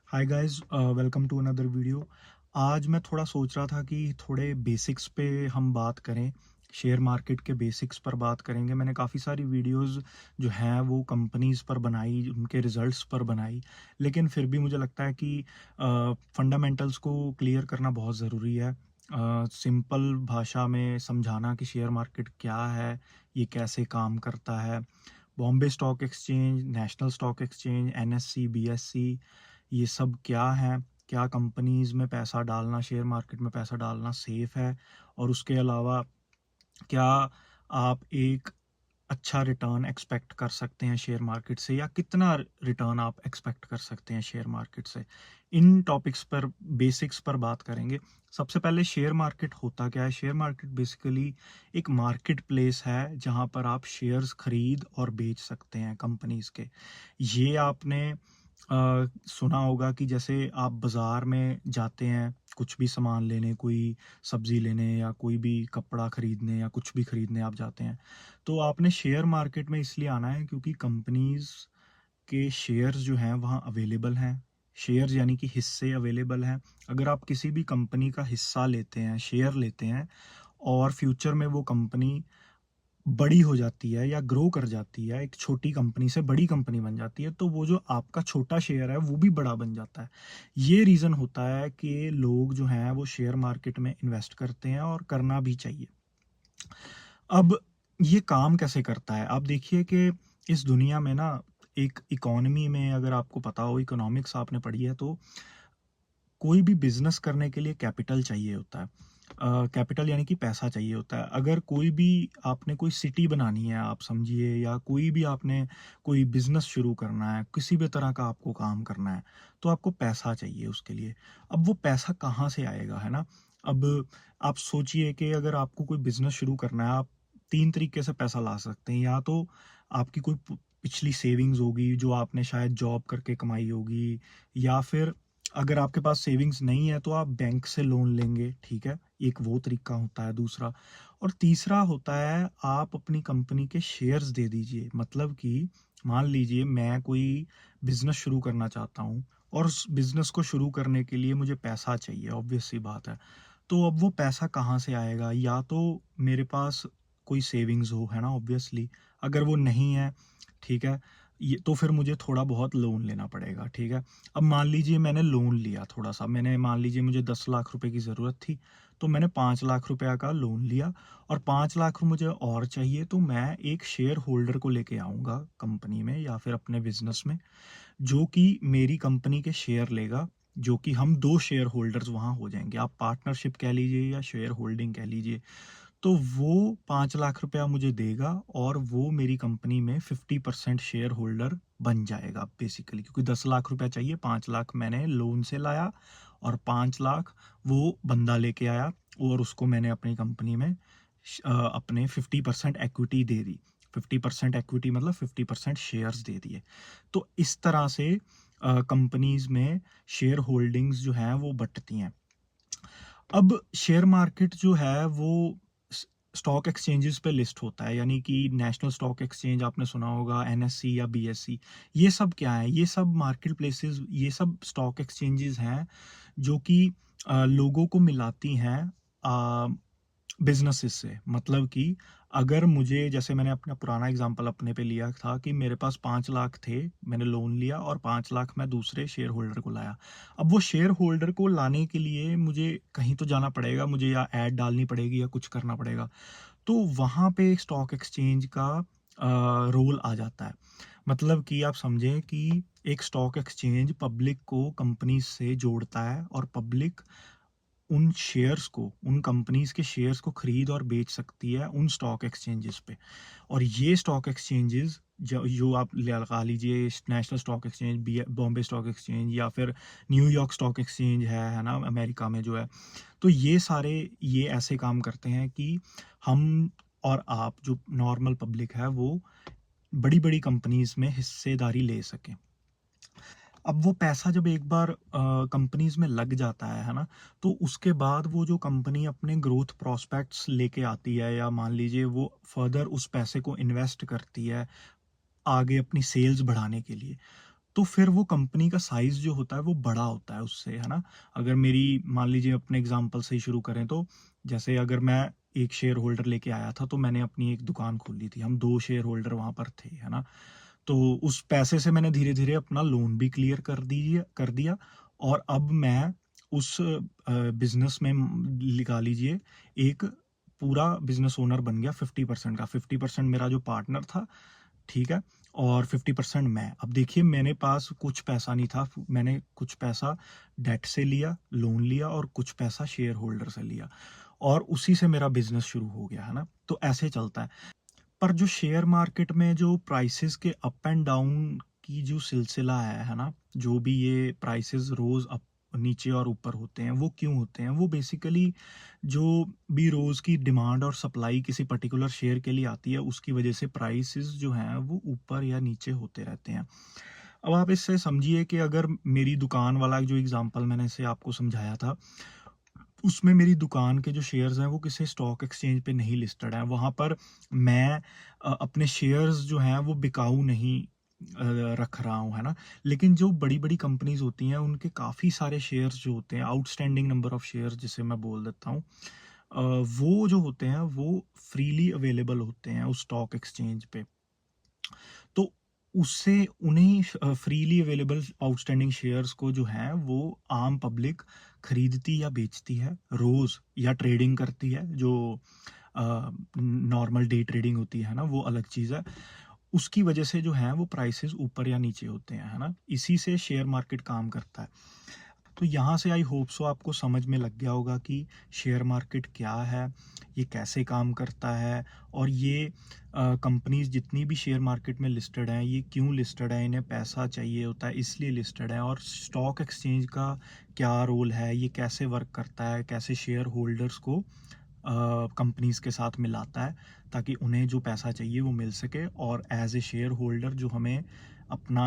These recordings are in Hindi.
Hi guys, welcome to another video. आज मैं थोड़ा सोच रहा था कि थोड़े बेसिक्स पे हम बात करें। शेयर मार्केट के बेसिक्स पर बात करेंगे। मैंने काफ़ी सारी वीडियोस जो हैं वो कंपनीज पर बनाई, उनके रिजल्ट्स पर बनाई, लेकिन फिर भी मुझे लगता है कि फंडामेंटल्स को क्लियर करना बहुत ज़रूरी है। सिंपल भाषा में समझाना कि शेयर मार्केट क्या है, ये कैसे काम करता है। Bombay stock exchange, national stock exchange, NSC, BSc, ये सब क्या है, क्या कंपनीज में पैसा डालना, शेयर मार्केट में पैसा डालना सेफ है, और उसके अलावा क्या आप एक अच्छा रिटर्न एक्सपेक्ट कर सकते हैं शेयर मार्केट से, या कितना रिटर्न आप एक्सपेक्ट कर सकते हैं शेयर मार्केट से। इन टॉपिक्स पर, बेसिक्स पर बात करेंगे। सबसे पहले शेयर मार्केट होता क्या है। शेयर मार्केट बेसिकली एक मार्केट प्लेस है जहां पर आप शेयर्स खरीद और बेच सकते हैं कंपनीज के। ये आपने सुना होगा कि जैसे आप बाजार में जाते हैं कुछ भी सामान लेने, कोई सब्जी लेने या कोई भी कपड़ा खरीदने या कुछ भी खरीदने आप जाते हैं, तो आपने शेयर मार्केट में इसलिए आना है क्योंकि कंपनीज के शेयर्स जो हैं वहाँ अवेलेबल हैं। शेयर्स यानी कि हिस्से अवेलेबल हैं। अगर आप किसी भी कंपनी का हिस्सा लेते हैं, शेयर लेते हैं, और फ्यूचर में वो कंपनी बड़ी हो जाती है या ग्रो कर जाती है, एक छोटी कंपनी से बड़ी कंपनी बन जाती है, तो वो जो आपका छोटा शेयर है वो भी बड़ा बन जाता है। ये रीज़न होता है कि लोग जो हैं वो शेयर मार्केट में इन्वेस्ट करते हैं, और करना भी चाहिए। अब ये काम कैसे करता है? आप देखिए कि इस दुनिया में ना, एक इकोनॉमी में, अगर आपको पता हो, इकोनॉमिक्स आपने पढ़ी है, तो कोई भी बिजनेस करने के लिए कैपिटल चाहिए होता है। कैपिटल यानी कि पैसा चाहिए होता है। अगर कोई भी आपने कोई सिटी बनानी है, आप समझिए, या कोई भी आपने कोई बिजनेस शुरू करना है, किसी भी तरह का आपको काम करना है, तो आपको पैसा चाहिए उसके लिए। अब वो पैसा कहाँ से आएगा, है ना? अब आप सोचिए कि अगर आपको कोई बिजनेस शुरू करना है, आप तीन तरीके से पैसा ला सकते हैं। या तो आपकी कोई पिछली सेविंग्स होगी जो आपने शायद जॉब करके कमाई होगी, या फिर अगर आपके पास सेविंग्स नहीं है तो आप बैंक से लोन लेंगे, ठीक है? एक वो तरीका होता है दूसरा। और तीसरा होता है, आप अपनी कंपनी के शेयर्स दे दीजिए। मतलब कि मान लीजिए मैं कोई बिजनेस शुरू करना चाहता हूँ, और उस बिजनेस को शुरू करने के लिए मुझे पैसा चाहिए, ऑब्वियस सी बात है। तो अब वो पैसा कहाँ से आएगा? या तो मेरे पास कोई सेविंग्स हो, है ना, ऑब्वियसली। अगर वो नहीं है, ठीक है, ये तो फिर मुझे थोड़ा बहुत लोन लेना पड़ेगा, ठीक है। अब मान लीजिए मैंने लोन लिया थोड़ा सा, मैंने मान लीजिए मुझे 10 लाख रुपए की ज़रूरत थी, तो मैंने 5 लाख रुपया का लोन लिया, और 5 लाख मुझे और चाहिए, तो मैं एक शेयर होल्डर को लेके आऊँगा कंपनी में या फिर अपने बिजनेस में, जो कि मेरी कंपनी के शेयर लेगा, जो कि हम दो शेयर होल्डर्स वहाँ हो जाएंगे। आप पार्टनरशिप कह लीजिए या शेयर होल्डिंग कह लीजिए। तो वो 5 लाख रुपया मुझे देगा, और वो मेरी कंपनी में 50% शेयर होल्डर बन जाएगा बेसिकली, क्योंकि 10 लाख रुपया चाहिए, 5 लाख मैंने लोन से लाया, और 5 लाख वो बंदा लेके आया, और उसको मैंने अपनी कंपनी में अपने 50% इक्विटी दे दी। 50% इक्विटी मतलब 50% शेयर्स दे दिए। तो इस तरह से कंपनीज में शेयर होल्डिंग्स जो हैं वो बंटती हैं। अब शेयर मार्केट जो है वो स्टॉक एक्सचेंजेस पे लिस्ट होता है, यानी कि नेशनल स्टॉक एक्सचेंज आपने सुना होगा, एनएससी या बीएससी। ये सब क्या है? ये सब मार्केट प्लेसेस, ये सब स्टॉक एक्सचेंजेस हैं जो कि लोगों को मिलाती हैं बिजनेसेस से। मतलब कि अगर मुझे, जैसे मैंने अपना पुराना एग्जांपल अपने पे लिया था कि मेरे पास 5 लाख थे, मैंने लोन लिया, और 5 लाख मैं दूसरे शेयर होल्डर को लाया। अब वो शेयर होल्डर को लाने के लिए मुझे कहीं तो जाना पड़ेगा, मुझे या ऐड डालनी पड़ेगी या कुछ करना पड़ेगा। तो वहाँ पे स्टॉक एक्सचेंज का रोल आ जाता है। मतलब कि आप समझें कि एक स्टॉक एक्सचेंज पब्लिक को कंपनी से जोड़ता है, और पब्लिक उन शेयर्स को, उन कंपनीज के शेयर्स को खरीद और बेच सकती है उन स्टॉक एक्सचेंजेस पे। और ये स्टॉक एक्सचेंजेस जो जो आप लगा लीजिए, national stock exchange, Bombay stock exchange, या फिर न्यूयॉर्क स्टॉक एक्सचेंज है ना, अमेरिका में जो है। तो ये सारे, ये ऐसे काम करते हैं कि हम और आप जो नॉर्मल पब्लिक है वो बड़ी बड़ी कंपनीज में हिस्सेदारी ले सकें। अब वो पैसा जब एक बार कंपनीज में लग जाता है ना, तो उसके बाद वो जो कंपनी अपने ग्रोथ प्रोस्पेक्ट्स लेके आती है, या मान लीजिए वो फर्दर उस पैसे को इन्वेस्ट करती है आगे अपनी सेल्स बढ़ाने के लिए, तो फिर वो कंपनी का साइज़ जो होता है वो बड़ा होता है उससे, है ना? अगर मेरी मान लीजिए अपने एग्ज़ाम्पल से ही शुरू करें तो जैसे अगर मैं एक शेयर होल्डर लेके आया था तो मैंने अपनी एक दुकान खोली थी। हम 2 शेयर होल्डर वहाँ पर थे, है ना? तो उस पैसे से मैंने धीरे-धीरे अपना लोन भी क्लियर कर दिया और अब मैं उस बिज़नेस में लगा लीजिए एक पूरा बिज़नेस ओनर बन गया 50% का। 50% मेरा जो पार्टनर था, ठीक है? और 50% मैं। अब देखिए मेरे पास कुछ पैसा नहीं था, मैंने कुछ पैसा डेट से लिया, लोन लिया और कुछ पैसा शेयर होल्डर से लिया और उसी से मेरा बिज़नेस शुरू हो गया, है ना? तो ऐसे चलता है। पर जो शेयर मार्केट में जो प्राइसेस के अप एंड डाउन की जो सिलसिला है ना? जो भी ये प्राइसेस रोज़ अप नीचे और ऊपर होते हैं, वो क्यों होते हैं? वो बेसिकली जो भी रोज़ की डिमांड और सप्लाई किसी पर्टिकुलर शेयर के लिए आती है, उसकी वजह से प्राइसेस जो हैं, वो ऊपर या नीचे होते रहते हैं। अब आप इससे समझिए कि अगर मेरी दुकान वाला जो एग्ज़ाम्पल मैंने इसे आपको समझाया था, उसमें मेरी दुकान के जो शेयर्स हैं वो किसी स्टॉक एक्सचेंज पे नहीं लिस्टेड हैं। वहाँ पर मैं अपने शेयर्स जो हैं वो बिकाऊ नहीं रख रहा हूँ, है ना? लेकिन जो बड़ी-बड़ी कंपनीज़ होती हैं उनके काफ़ी सारे शेयर्स जो होते हैं, आउटस्टैंडिंग नंबर ऑफ शेयर्स जिसे मैं बोल देता हूँ, वो जो होते हैं वो फ्रीली अवेलेबल होते हैं उस स्टॉक एक्सचेंज पे। तो उससे उन्हीं फ्रीली अवेलेबल आउटस्टैंडिंग शेयर्स को जो है वो आम पब्लिक खरीदती या बेचती है रोज या ट्रेडिंग करती है। जो नॉर्मल डे ट्रेडिंग होती है ना, वो अलग चीज़ है। उसकी वजह से जो है वो प्राइसेस ऊपर या नीचे होते हैं, है ना? इसी से शेयर मार्केट काम करता है। तो यहाँ से आई होप सो आपको समझ में लग गया होगा कि शेयर मार्केट क्या है, ये कैसे काम करता है और ये कंपनीज़ जितनी भी शेयर मार्केट में लिस्टेड हैं, ये क्यों लिस्टेड हैं, इन्हें पैसा चाहिए होता है इसलिए लिस्टेड हैं और स्टॉक एक्सचेंज का क्या रोल है, ये कैसे वर्क करता है, कैसे शेयर होल्डर्स को कंपनीज़ के साथ मिलाता है ताकि उन्हें जो पैसा चाहिए वो मिल सके और एज़ ए शेयर होल्डर जो हमें अपना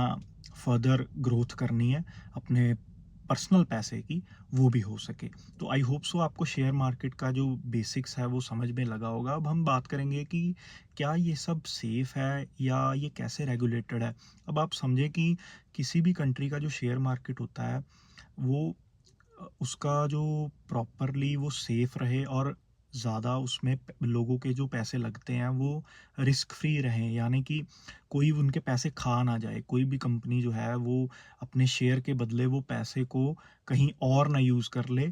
फर्दर ग्रोथ करनी है अपने पर्सनल पैसे की, वो भी हो सके। तो आई होप सो आपको शेयर मार्केट का जो बेसिक्स है वो समझ में लगा होगा। अब हम बात करेंगे कि क्या ये सब सेफ़ है या ये कैसे रेगुलेटेड है? अब आप समझें कि किसी भी कंट्री का जो शेयर मार्केट होता है वो उसका जो प्रॉपरली वो सेफ रहे और ज़्यादा उसमें लोगों के जो पैसे लगते हैं वो रिस्क फ्री रहें, यानी कि कोई उनके पैसे खा ना जाए। कोई भी कंपनी जो है वो अपने शेयर के बदले वो पैसे को कहीं और ना यूज़ कर ले।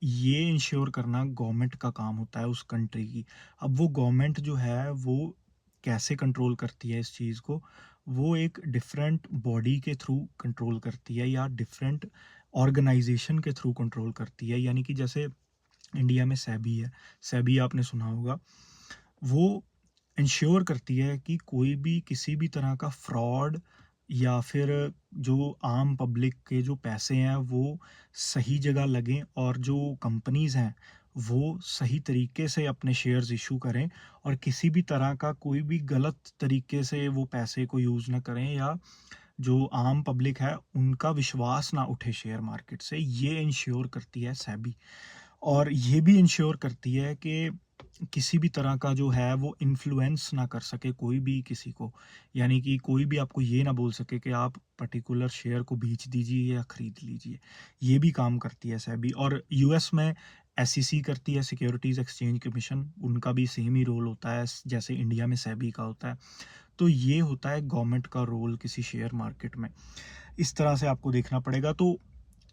ये इंश्योर करना गवर्नमेंट का काम होता है उस कंट्री की। अब वो गवर्नमेंट जो है वो कैसे कंट्रोल करती है इस चीज़ को, वो एक डिफरेंट बॉडी के थ्रू कंट्रोल करती है या डिफरेंट ऑर्गेनाइजेशन के थ्रू कंट्रोल करती है। यानी कि जैसे इंडिया में सेबी है, सेबी आपने सुना होगा। वो इंश्योर करती है कि कोई भी किसी भी तरह का फ्रॉड या फिर जो आम पब्लिक के जो पैसे हैं वो सही जगह लगें और जो कंपनीज़ हैं वो सही तरीके से अपने शेयर्स इशू करें और किसी भी तरह का कोई भी गलत तरीके से वो पैसे को यूज़ ना करें या जो आम पब्लिक है उनका विश्वास ना उठे शेयर मार्केट से, ये इंश्योर करती है सेबी। और ये भी इंश्योर करती है कि किसी भी तरह का जो है वो इन्फ्लुएंस ना कर सके कोई भी किसी को। यानी कि कोई भी आपको ये ना बोल सके कि आप पर्टिकुलर शेयर को बेच दीजिए या खरीद लीजिए। ये भी काम करती है सेबी। और यूएस में एसईसी करती है, सिक्योरिटीज़ एक्सचेंज कमीशन, उनका भी सेम ही रोल होता है जैसे इंडिया में सेबी का होता है। तो ये होता है गवर्नमेंट का रोल किसी शेयर मार्केट में। इस तरह से आपको देखना पड़ेगा। तो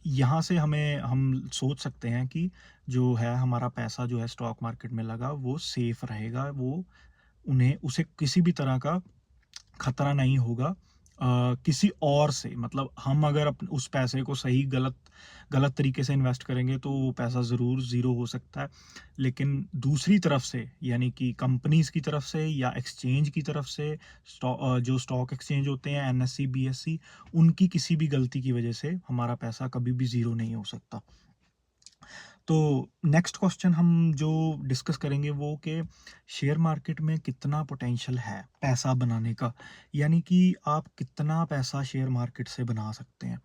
यहाँ से हम सोच सकते हैं कि जो है हमारा पैसा जो है स्टॉक मार्केट में लगा वो सेफ रहेगा, वो उन्हें उसे किसी भी तरह का खतरा नहीं होगा किसी और से। मतलब हम अगर उस पैसे को सही गलत गलत तरीके से इन्वेस्ट करेंगे तो वो पैसा ज़रूर ज़ीरो हो सकता है। लेकिन दूसरी तरफ से यानी कि कंपनीज़ की तरफ से या एक्सचेंज की तरफ से जो स्टॉक एक्सचेंज होते हैं एनएससी बीएससी, उनकी किसी भी गलती की वजह से हमारा पैसा कभी भी ज़ीरो नहीं हो सकता। तो नेक्स्ट क्वेश्चन हम जो डिस्कस करेंगे वो कि शेयर मार्केट में कितना पोटेंशियल है पैसा बनाने का, यानी कि आप कितना पैसा शेयर मार्केट से बना सकते हैं।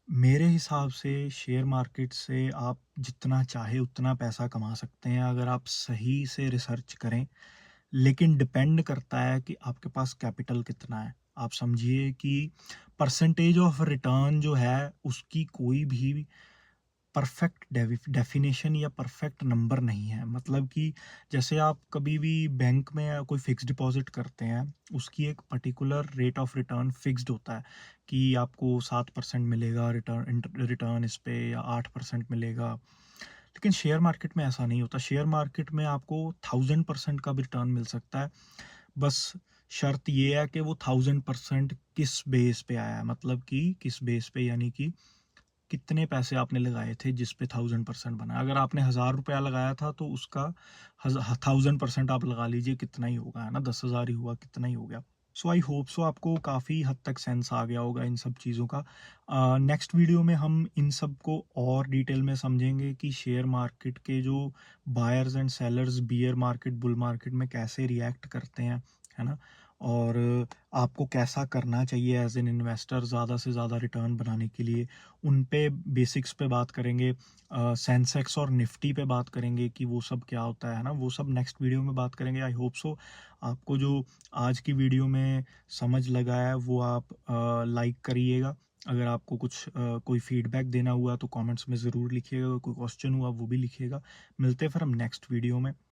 मेरे हिसाब से शेयर मार्केट से आप जितना चाहे उतना पैसा कमा सकते हैं अगर आप सही से रिसर्च करें। लेकिन डिपेंड करता है कि आपके पास कैपिटल कितना है, आप समझिए कि परसेंटेज ऑफ रिटर्न जो है उसकी कोई भी परफेक्ट डेफिनेशन या परफेक्ट नंबर नहीं है। मतलब कि जैसे आप कभी भी बैंक में कोई फिक्स डिपॉजिट करते हैं, उसकी एक particular rate of return fixed होता है कि आपको 7% मिलेगा रिटर्न रिटर्न इस पे, या 8% मिलेगा। लेकिन शेयर मार्केट में ऐसा नहीं होता। शेयर मार्केट में आपको 1000% का भी रिटर्न मिल सकता है। बस शर्त ये है कि वो 1000% किस बेस पे आया है, मतलब कि किस बेस पे, यानी कि कितने पैसे आपने लगाए थे जिस पे 1000% बना। अगर आपने 1000 रुपया लगाया था तो उसका 1000% आप लगा लीजिए, कितना ही होगा, है ना, 10,000 ही हुआ, कितना ही हो गया। सो आई होप सो आपको काफ़ी हद तक सेंस आ गया होगा इन सब चीज़ों का। नेक्स्ट वीडियो में हम इन सब को और डिटेल में समझेंगे कि शेयर मार्केट के जो buyers and sellers beer market bull market में कैसे रिएक्ट करते हैं, है ना, और आपको कैसा करना चाहिए एज एन इन्वेस्टर ज़्यादा से ज़्यादा रिटर्न बनाने के लिए। उन पे बेसिक्स पे बात करेंगे, सेंसेक्स और निफ्टी पे बात करेंगे कि वो सब क्या होता है ना, वो सब नेक्स्ट वीडियो में बात करेंगे। आई होप सो आपको जो आज की वीडियो में समझ लगा है वो आप लाइक करिएगा। अगर आपको कुछ कोई फीडबैक देना हुआ तो कमेंट्स में ज़रूर लिखिएगा, कोई क्वेश्चन हुआ वो भी लिखिएगा। मिलते हैं फिर हम नेक्स्ट वीडियो में।